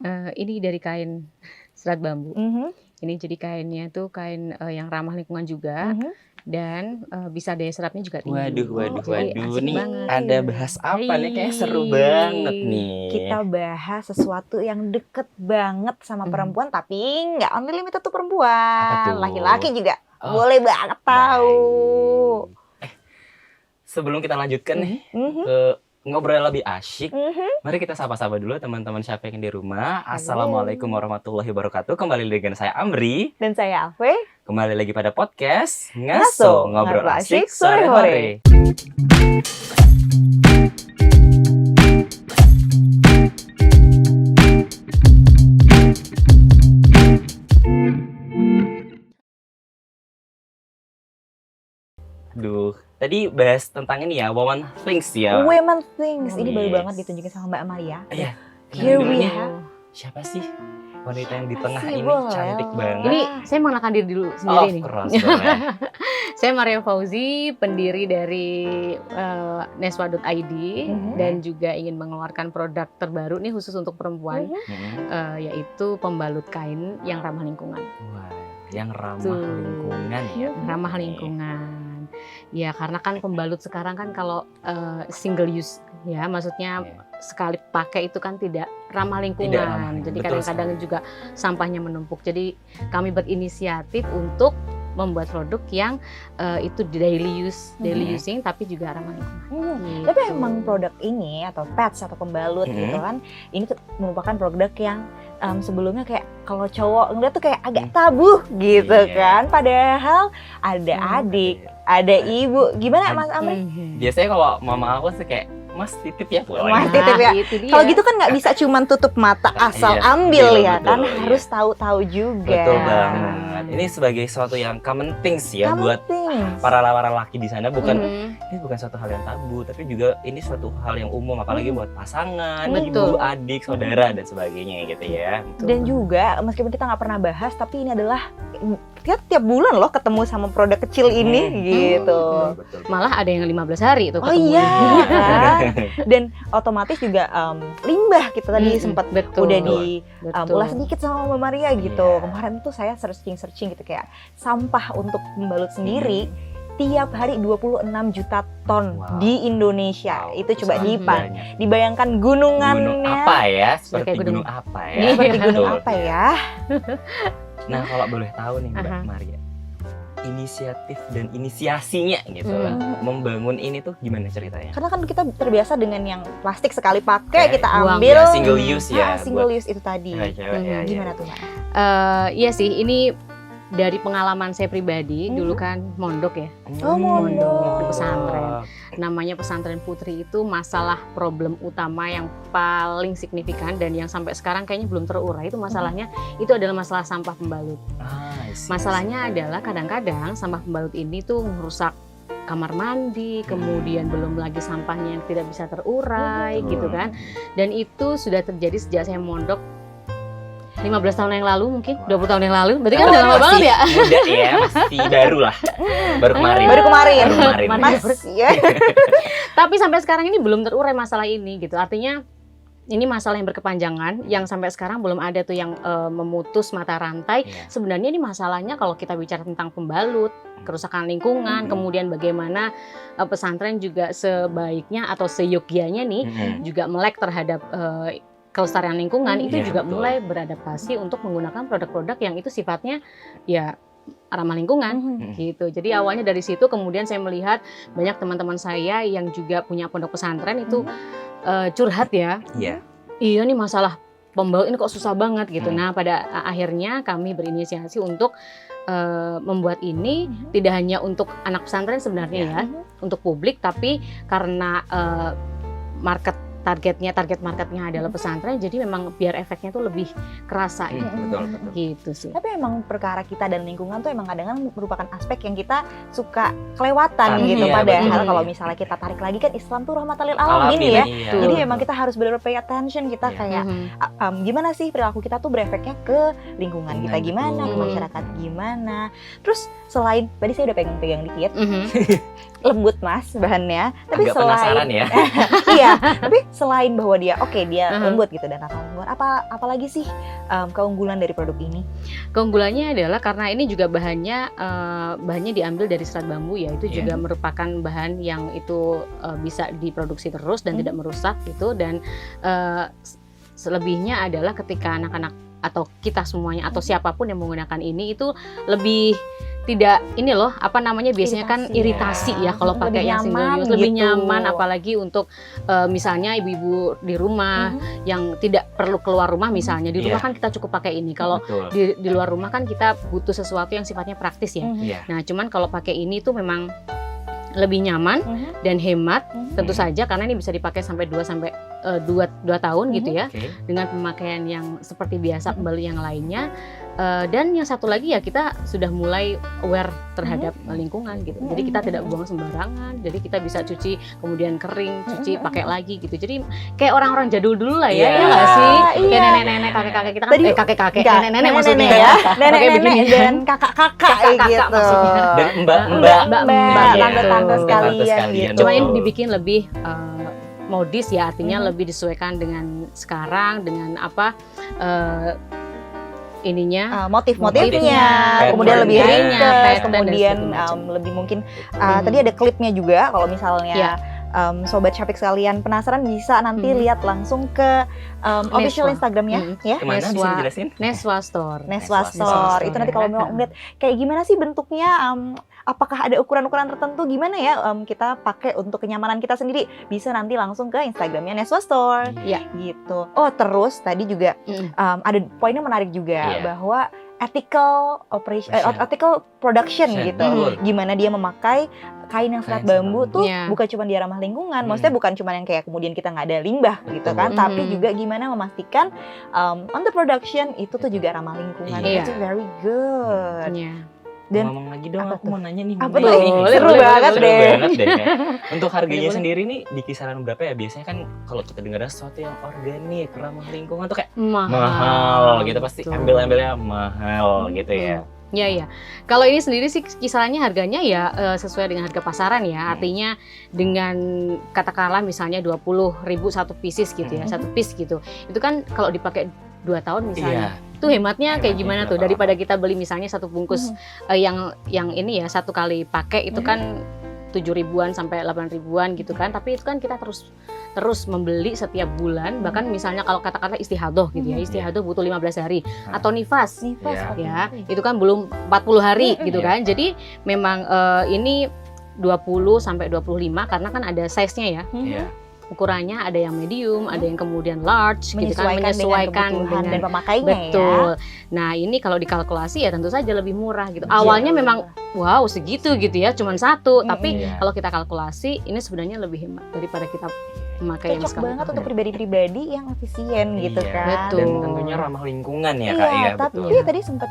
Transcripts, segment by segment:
Ini dari kain serat bambu. Mhm. Ini jadi kainnya tuh kain, yang ramah lingkungan juga Mhm. dan, bisa daya serapnya juga tinggi. Waduh waduh Jadi waduh, asik nih banget. ada bahas apa nih? Kayaknya seru banget nih. Kita bahas sesuatu yang deket banget sama perempuan, tapi nggak only limited to Apa perempuan, tuh? laki-laki juga Oh, boleh banget tahu. baik. Sebelum kita lanjutkan nih Mhm. ke ngobrol lebih asyik, Mhm. mari kita sapa-sapa dulu teman-teman siapa yang di rumah. Halo. Assalamualaikum warahmatullahi wabarakatuh. Kembali dengan saya Amri. Dan saya Alve. Kembali lagi pada podcast Ngaso, Ngobrol ngobrol Asik asik sore-hore. Sore-hore. Aduh, tadi bahas tentang ini ya, woman things ya. Women Things. Ini baru Yes. banget ditunjukin sama Mbak Amalia. Iya. Here we Judulnya have. Siapa sih wanita yang di Siapa tengah sih? ini Boleh cantik lah. banget? Ini saya mengenalkan diri dulu Oh, sendiri of nih. course, boleh. Saya Maria Fauzi, pendiri dari, Neswa.id dan juga ingin mengeluarkan produk terbaru nih khusus untuk perempuan, yaitu pembalut kain yang ramah lingkungan. Wah, yang ramah Tuh. lingkungan ya. Ramah lingkungan. Ya karena kan pembalut sekarang kan kalau, single use ya, maksudnya Iya. sekali pakai itu kan tidak ramah lingkungan. Tidak ramah lingkungan, Jadi betul kadang-kadang sekali. juga sampahnya menumpuk. Jadi kami berinisiatif untuk membuat produk yang, itu daily using tapi juga ramah lingkungan. Gitu. Tapi emang produk ini atau pads atau pembalut gitu kan, ini tuh merupakan produk yang sebelumnya kayak kalau cowok ngeliat tuh kayak agak tabu gitu Iya. kan. Padahal ada adik, ada ibu. Gimana Mas Amri? Biasanya kalau mama aku sih kayak, Mas titip ya. Mas titip ya. Itu dia. Kalau gitu kan nggak bisa cuman tutup mata asal Iya, ambil betul, ya betul, kan, iya. harus tahu-tahu juga. Betul banget. Ini sebagai sesuatu yang common things ya buat Things. para laki di sana, bukan Mhm. ini bukan suatu hal yang tabu, tapi juga ini suatu hal yang umum, apalagi buat pasangan, Betul. ibu, adik, saudara dan sebagainya gitu ya. Dan juga meskipun kita nggak pernah bahas, tapi ini adalah kita tiap bulan loh ketemu sama produk kecil ini gitu. Betul. Malah ada yang 15 hari tuh Oh ketemu. iya kan? Dan otomatis juga limbah kita tadi sempat betul. udah di Betul. ulas sedikit sama Mbak Maria gitu. Iya. Kemarin tuh saya searching gitu kayak sampah untuk pembalut sendiri tiap hari 26 juta ton Wow. di Indonesia. Wow, Itu coba sangat banyak. dibayangkan Gunung gunungannya. apa ya? Seperti kayak gunung- gunung apa ya? Iya, Seperti gunung Betul. apa ya? Nah, kalau boleh tahu nih Mbak Aha. Maria, inisiatif dan inisiasinya gitu Hmm. membangun ini tuh gimana ceritanya? Karena kan kita terbiasa dengan yang plastik sekali pakai kita buang. ambil. Ya, single use ya, Single buat use itu tadi. cewek-cewek ya, Gimana ya. tuh Mbak? Iya sih, ini dari pengalaman saya pribadi, dulu kan mondok ya. Oh, mondok. Di pesantren. Namanya pesantren putri itu masalah problem utama yang paling signifikan dan yang sampai sekarang kayaknya belum terurai itu masalahnya itu adalah masalah sampah pembalut. I see. Masalahnya adalah kadang-kadang sampah pembalut ini tuh merusak kamar mandi, kemudian belum lagi sampahnya yang tidak bisa terurai Betul. gitu kan. Dan itu sudah terjadi sejak saya mondok 15 tahun yang lalu mungkin, 20 tahun yang lalu. Berarti kan udah lama Masih banget ya. Muda ya, masih baru lah. Baru kemarin. Baru kemarin. Baru kemarin. Mas, ya. Tapi sampai sekarang ini belum terurai masalah ini gitu. Artinya ini masalah yang berkepanjangan yang sampai sekarang belum ada tuh yang memutus mata rantai. Iya. Sebenarnya ini masalahnya kalau kita bicara tentang pembalut, kerusakan lingkungan, kemudian bagaimana pesantren juga sebaiknya atau seyogyanya nih juga melek terhadap kelestarian lingkungan, itu Iya, juga betul. mulai beradaptasi untuk menggunakan produk-produk yang itu sifatnya ya ramah lingkungan gitu. Jadi awalnya dari situ, kemudian saya melihat banyak teman-teman saya yang juga punya pondok pesantren itu curhat ya. Iya. Iya nih masalah pembalut ini kok susah banget gitu. Nah pada akhirnya kami berinisiasi untuk membuat ini tidak hanya untuk anak pesantren sebenarnya ya, untuk publik, tapi karena target marketnya adalah pesantren, jadi memang biar efeknya tuh lebih kerasa Betul. gitu sih. Tapi emang perkara kita dan lingkungan tuh emang kadang-kadang merupakan aspek yang kita suka kelewatan gitu. Iya, Padahal betul. kalau misalnya kita tarik lagi kan Islam tuh rahmatan lil alamin ya. Iya. Jadi Betul. emang kita harus benar-benar pay attention, kita Iya. kayak gimana sih perilaku kita tuh berefeknya ke lingkungan kita gimana, ke betul. masyarakat gimana. Terus selain tadi saya udah pegang-pegang dikit, lembut Mas bahannya, tapi Agak penasaran ya. iya, tapi selain bahwa dia lembut gitu dan ramah lingkungan, apalagi sih keunggulan dari produk ini? Keunggulannya adalah karena ini juga bahannya diambil dari serat bambu ya, itu juga merupakan bahan yang itu bisa diproduksi terus dan tidak merusak gitu. Dan selebihnya adalah ketika anak-anak atau kita semuanya atau siapapun yang menggunakan ini itu lebih tidak ini loh biasanya kan iritasi ya kalau pakai yang single use, lebih nyaman, apalagi untuk misalnya ibu-ibu di rumah yang tidak perlu keluar rumah misalnya, di rumah kan kita cukup pakai ini. Kalau di luar rumah kan kita butuh sesuatu yang sifatnya praktis ya. Nah cuman kalau pakai ini tuh memang lebih nyaman dan hemat tentu saja, karena ini bisa dipakai sampai 2 tahun gitu ya, dengan pemakaian yang seperti biasa pembalut yang lainnya. Dan yang satu lagi ya, kita sudah mulai aware terhadap lingkungan gitu. Jadi kita tidak buang sembarangan. Jadi kita bisa cuci kemudian kering, cuci pakai lagi gitu. Jadi kayak orang-orang jadul dulu lah ya, ya nggak sih? Kayak nenek-nenek, kakek-kakek kita kan, kakek-kakek, nenek-nenek maksudnya ya, nenek-nenek dan kakak-kakak gitu. Dan mbak-mbak, tante-tante sekalian gitu. Cuma ini dibikin lebih modis ya, artinya lebih disesuaikan dengan sekarang, dengan motif-motifnya, kemudian lebih ringkas, kemudian lebih mungkin tadi ada klipnya juga. Kalau misalnya sobat Syafik sekalian penasaran, bisa nanti lihat langsung ke official Instagramnya ya. Kemana bisa dijelasin? Neswa Store. Itu nanti kalau mau ngeliat kayak gimana sih bentuknya, apakah ada ukuran-ukuran tertentu, gimana ya kita pakai untuk kenyamanan kita sendiri, bisa nanti langsung ke Instagramnya Neswa Store. Gitu. Oh terus tadi juga ada poinnya menarik juga bahwa ethical production gitu. Gimana dia memakai kain yang serat bambu tuh bukan cuma dia ramah lingkungan, maksudnya bukan cuma yang kayak kemudian kita nggak ada limbah gitu kan, tapi juga gimana memastikan on the production itu tuh juga ramah lingkungan. Itu very good. Dan ngomong lagi dong, aku mau nanya nih. Seru banget deh. Untuk harganya sendiri nih di kisaran berapa ya? Biasanya kan kalau kita dengar sesuatu yang organik, ramah lingkungan tuh kayak mahal gitu, pasti embel-embelnya mahal gitu ya. Ya. Kalau ini sendiri sih kisarannya harganya ya sesuai dengan harga pasaran ya. Artinya dengan katakanlah misalnya 20.000 satu pieces gitu ya, satu piece gitu. Itu kan kalau dipakai 2 tahun misalnya. Itu hematnya kayak gimana tuh, daripada kita beli misalnya satu bungkus yang ini ya satu kali pakai itu kan 7.000-an sampai 8.000-an gitu kan, tapi itu kan kita terus membeli setiap bulan. Bahkan misalnya kalau katakanlah istihadoh gitu ya, istihadoh butuh 15 hari atau nifas ya, itu kan belum 40 hari gitu kan. Jadi memang ini 20 sampai 25 karena kan ada size-nya ya. Ukurannya ada yang medium, ada yang kemudian large gitu kan, menyesuaikan dengan pemakainya. Betul. Nah, ini kalau dikalkulasi ya tentu saja lebih murah gitu. Awalnya memang wow segitu gitu ya, cuman satu, tapi kalau kita kalkulasi ini sebenarnya lebih hemat daripada kita memakai yang sekali. Cocok banget untuk pribadi-pribadi yang efisien gitu kan. Betul. Dan tentunya ramah lingkungan ya Kak. Iya, tapi tadi sempat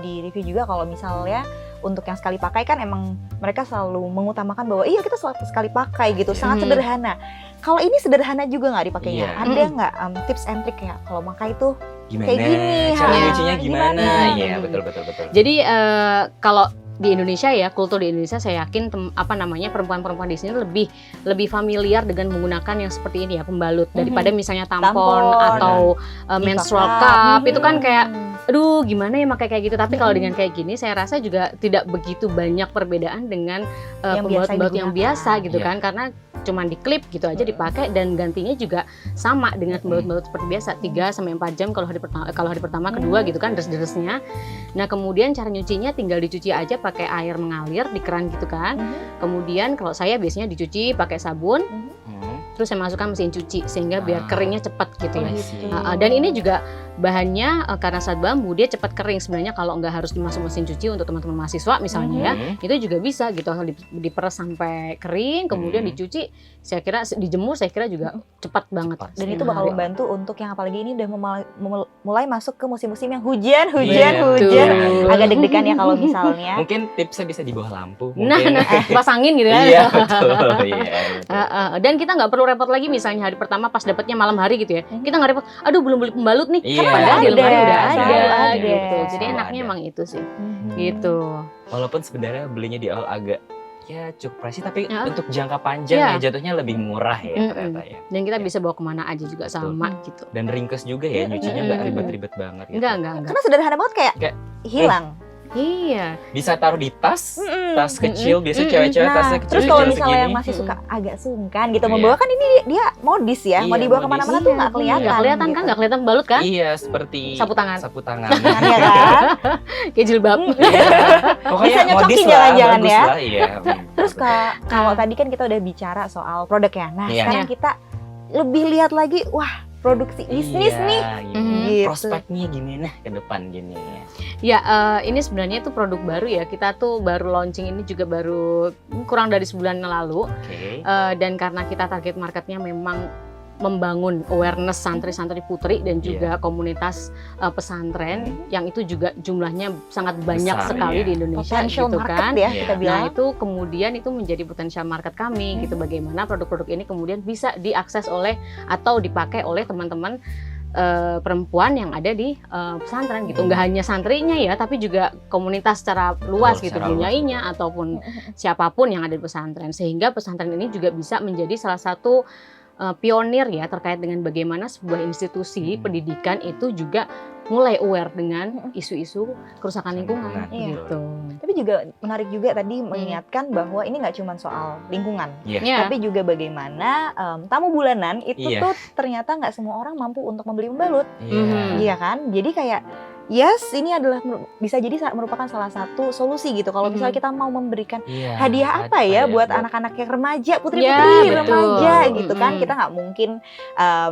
di review juga kalau misalnya untuk yang sekali pakai kan emang mereka selalu mengutamakan bahwa kita sekali pakai gitu, sangat sederhana. Kalau ini sederhana juga nggak dipakainya? Ada nggak tips and trick ya kalau pakai itu kayak gini? Cara nyucinya gimana? Iya, betul. Jadi kalau di Indonesia ya, kultur di Indonesia saya yakin perempuan-perempuan di sini lebih familiar dengan menggunakan yang seperti ini ya, pembalut daripada misalnya tampon atau menstrual cup. Itu kan kayak aduh gimana ya pakai kayak gitu. Tapi kalau dengan kayak gini saya rasa juga tidak begitu banyak perbedaan dengan pembalut-pembalut yang biasa gitu kan, karena cuman diklip gitu aja dipakai dan gantinya juga sama dengan pembalut-pembalut seperti biasa, 3-4 jam kalau hari pertama, kedua gitu kan deres-deresnya. Nah kemudian cara nyucinya tinggal dicuci aja pakai air mengalir di keran gitu kan. Kemudian kalau saya biasanya dicuci pakai sabun, terus saya masukkan mesin cuci sehingga biar keringnya cepat gitu ya. Dan ini juga bahannya karena serat bambu dia cepat kering sebenarnya. Kalau nggak harus dimasuk mesin cuci untuk teman-teman mahasiswa misalnya ya, itu juga bisa gitu, diperes sampai kering kemudian dicuci, saya kira dijemur saya kira juga cepat banget. Dan itu bakal membantu untuk yang apalagi ini udah mulai masuk ke musim-musim yang hujan. Agak deg-degan ya kalau misalnya. Mungkin tipsnya bisa di bawah lampu. Nah, kipas angin gitu ya. Iya betul. Dan kita nggak perlu repot lagi misalnya hari pertama pas dapatnya malam hari gitu ya. Kita nggak repot, aduh belum beli pembalut nih. Padahal di lemari udah ada gitu. Jadi enaknya emang itu sih. Gitu. Walaupun sebenarnya belinya di awal agak ya cukup pricey, tapi untuk jangka panjang ya jatuhnya lebih murah ya ternyata ya. Dan kita bisa bawa kemana aja juga sama gitu. Dan ringkes juga ya, nyucinya nggak ribet-ribet banget gitu. Enggak. Karena sederhana banget kayak hilang. Iya. Bisa taruh di tas kecil, biasa cewek-cewek tasnya kecil. Terus kalau misalnya yang masih suka agak sungkan gitu membawa, kan ini dia modis ya, mau dibawa kemana-mana tuh nggak kelihatan. Nggak kelihatan kan, nggak kelihatan balut kan? Iya, seperti sapu tangan. Ya kan? Kayak jilbab. Bisa nyocokin jangan-jangan ya. Iya. Terus kalau tadi kan kita udah bicara soal produk ya. Nah sekarang kita lebih lihat lagi, wah produksi bisnis nih. Gitu. Prospeknya gimana ke depan gini ya? Ya, ini sebenarnya itu produk baru ya. Kita tuh baru launching ini juga baru kurang dari sebulan lalu. Dan karena kita target marketnya memang membangun awareness santri-santri putri dan juga komunitas pesantren yang itu juga jumlahnya sangat banyak sekali di Indonesia potential gitu market kan. Ya, kita bilang. Nah, itu kemudian itu menjadi potensial market kami gitu, bagaimana produk-produk ini kemudian bisa diakses oleh atau dipakai oleh teman-teman perempuan yang ada di pesantren gitu. Nggak hanya santrinya ya, tapi juga komunitas secara luas gitu, bunyainya ataupun siapapun yang ada di pesantren, sehingga pesantren ini juga bisa menjadi salah satu pionir ya terkait dengan bagaimana sebuah institusi pendidikan itu juga mulai aware dengan isu-isu kerusakan lingkungan gitu. Tapi juga menarik juga tadi mengingatkan bahwa ini nggak cuma soal lingkungan, tapi juga bagaimana tamu bulanan itu tuh ternyata nggak semua orang mampu untuk membeli pembalut, iya kan? Jadi kayak ini adalah bisa jadi merupakan salah satu solusi gitu. Kalau misalnya kita mau memberikan hadiah apa ya buat anak-anak yang remaja, putri-putri remaja gitu kan. Kita nggak mungkin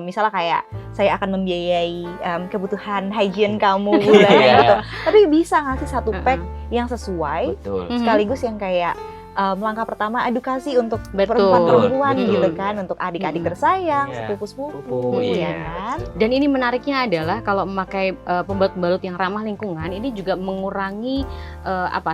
misalnya kayak saya akan membiayai kebutuhan hygiene kamu bulan gitu. Tapi bisa ngasih satu pack yang sesuai, sekaligus yang kayak langkah pertama edukasi untuk perempuan-perempuan gitu kan, untuk adik-adik tersayang, sepupu-sepupu ya kan. Dan ini menariknya adalah kalau memakai pembalut-pembalut yang ramah lingkungan, ini juga mengurangi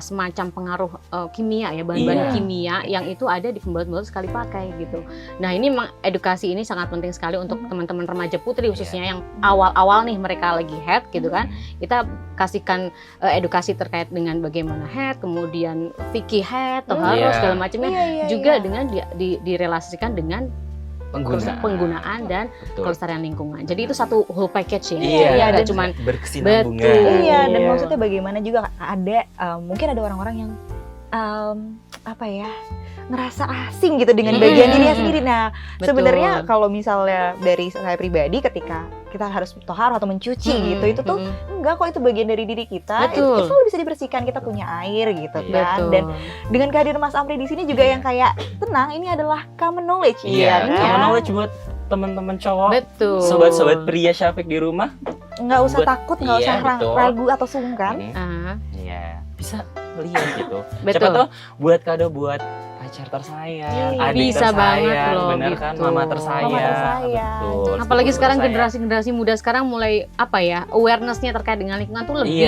semacam pengaruh kimia ya, bahan-bahan kimia yang itu ada di pembalut-pembalut sekali pakai gitu. Nah, ini memang edukasi ini sangat penting sekali untuk teman-teman remaja putri khususnya yang awal-awal nih mereka lagi head gitu kan. Kita kasihkan edukasi terkait dengan bagaimana head, kemudian fikih head, segala macamnya juga dengan direlasikan dengan penggunaan dan kelestarian lingkungan. Jadi itu satu whole package ya. Nggak cuma berkesinambungan. Dan maksudnya bagaimana juga ada mungkin ada orang-orang yang ngerasa asing gitu dengan bagian dirinya sendiri. Nah, sebenarnya kalau misalnya dari saya pribadi, ketika kita harus tohar atau mencuci gitu, itu tuh enggak kok, itu bagian dari diri kita. Itu selalu bisa dibersihkan, kita punya air gitu kan. Dan dengan kehadiran Mas Amri di sini juga yang kayak tenang, ini adalah common knowledge common knowledge buat teman-teman cowok. Sobat-sobat pria Syafiq di rumah. Nggak usah takut, nggak usah ragu atau sungkan. Bisa lihat gitu. Siapa tuh buat kado buat pacar tersayang, adik bisa tersayang, banget loh, bener gitu. kan, mama tersayang. Betul. Apalagi sekarang generasi muda sekarang mulai awareness-nya terkait dengan lingkungan tuh lebih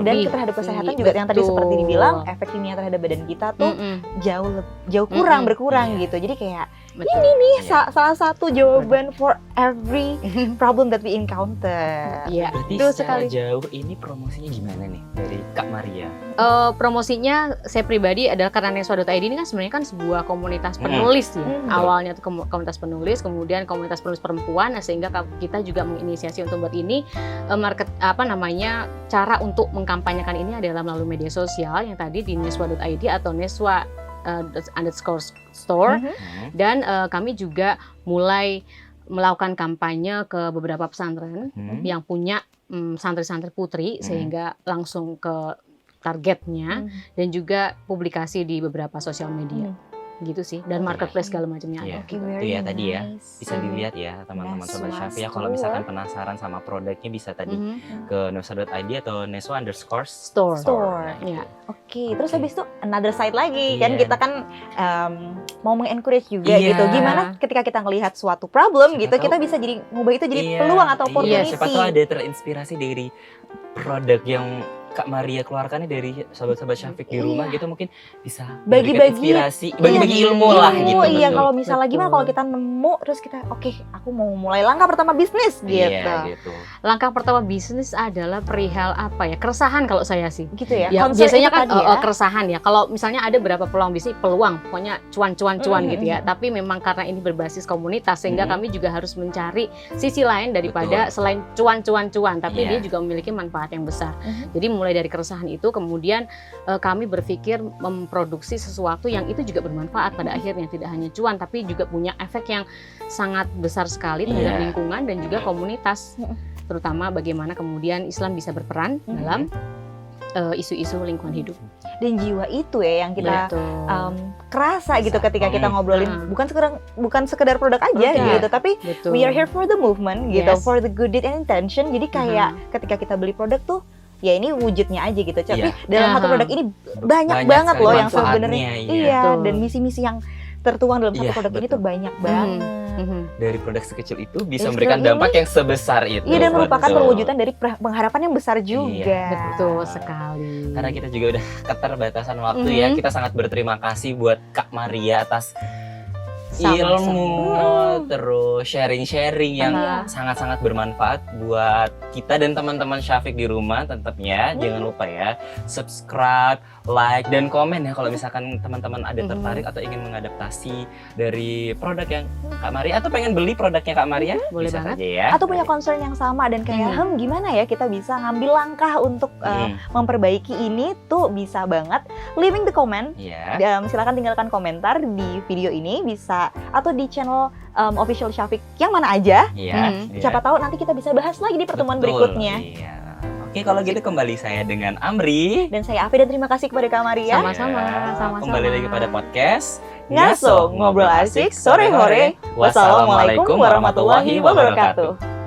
dan terhadap kesehatan juga yang tadi seperti dibilang, efek kimia terhadap badan kita tuh jauh berkurang gitu. Jadi kayak ini nih salah satu jawaban for every problem that we encounter. Berarti secara jauh ini promosinya gimana nih dari Kak Maria? Promosinya saya pribadi adalah karena Neswa.id ini kan sebenarnya kan sebuah komunitas penulis ya. Awalnya tuh komunitas penulis, kemudian komunitas penulis perempuan, sehingga kita juga menginisiasi untuk buat ini cara untuk mengkampanyekan ini adalah melalui media sosial yang tadi di Neswa.id atau Neswa _store. Dan kami juga mulai melakukan kampanye ke beberapa pesantren yang punya santri-santri putri, sehingga langsung ke targetnya, dan juga publikasi di beberapa sosial media gitu sih, dan marketplace segala macamnya ada. Itu ya tadi ya, bisa dilihat ya teman-teman Sobat Syafiq ya, kalau misalkan penasaran sama produknya bisa tadi ke Neswa.id atau Neswa_store. Terus habis itu another side lagi kan, kita kan mau mengencourage juga gitu. Gimana ketika kita ngelihat suatu problem gitu, kita bisa jadi ngubah itu jadi peluang atau opportunity. Siapa tahu ada terinspirasi dari produk yang Kak Maria keluarkan dari sahabat-sahabat Syafiq di rumah gitu, mungkin bisa bagi-bagi inspirasi, bagi-bagi ilmu lah gitu. Iya, betul. kalau misalnya gimana kalau kita nemu terus kita oke, aku mau mulai langkah pertama bisnis gitu. Iya, gitu. Langkah pertama bisnis adalah perihal apa ya? Keresahan kalau saya sih. Gitu ya. Ya, Concern biasanya itu kan tadi ya. keresahan ya. Kalau misalnya ada berapa peluang bisnis, peluang pokoknya cuan gitu ya. Tapi memang karena ini berbasis komunitas sehingga kami juga harus mencari sisi lain daripada selain cuan, tapi dia juga memiliki manfaat yang besar. Jadi mulai dari keresahan itu kemudian kami berpikir memproduksi sesuatu yang itu juga bermanfaat pada akhirnya, tidak hanya cuan tapi juga punya efek yang sangat besar sekali terhadap lingkungan dan juga komunitas. Terutama bagaimana kemudian Islam bisa berperan dalam isu-isu lingkungan hidup. Dan jiwa itu ya yang kita kerasa gitu ketika kita ngobrolin bukan sekedar produk aja gitu, tapi we are here for the movement gitu, for the good deed and intention. Jadi kayak ketika kita beli produk tuh ya ini wujudnya aja gitu, tapi dalam satu produk ini banyak banget loh yang sebenarnya dan misi-misi yang tertuang dalam satu produk ini tuh banyak banget. Dari produk sekecil itu bisa memberikan dampak yang sebesar itu. Iya, dan merupakan perwujudan dari pengharapan yang besar juga. Betul sekali. Karena kita juga udah keterbatasan waktu ya, kita sangat berterima kasih buat Kak Maria atas ilmu, terus sharing-sharing yang sangat-sangat bermanfaat buat kita dan teman-teman Syafiq di rumah. Tetapnya jangan lupa ya, subscribe, like, dan komen ya kalau misalkan teman-teman ada tertarik atau ingin mengadaptasi dari produk yang Kak Maria atau pengen beli produknya Kak Maria, boleh bisa banget saja ya. Atau punya concern yang sama dan kayak gimana ya kita bisa ngambil langkah untuk memperbaiki ini tuh bisa banget leaving the comment. Silakan tinggalkan komentar di video ini bisa atau di channel official Syafiq yang mana aja. Siapa tahu nanti kita bisa bahas lagi di pertemuan berikutnya. Oke, kalau gitu kembali saya dengan Amri dan saya Afi, dan terima kasih kepada Kak Maria. Sama-sama. Kembali lagi pada podcast Ngaso, ngobrol asik sore hore. Wassalamualaikum warahmatullahi wabarakatuh.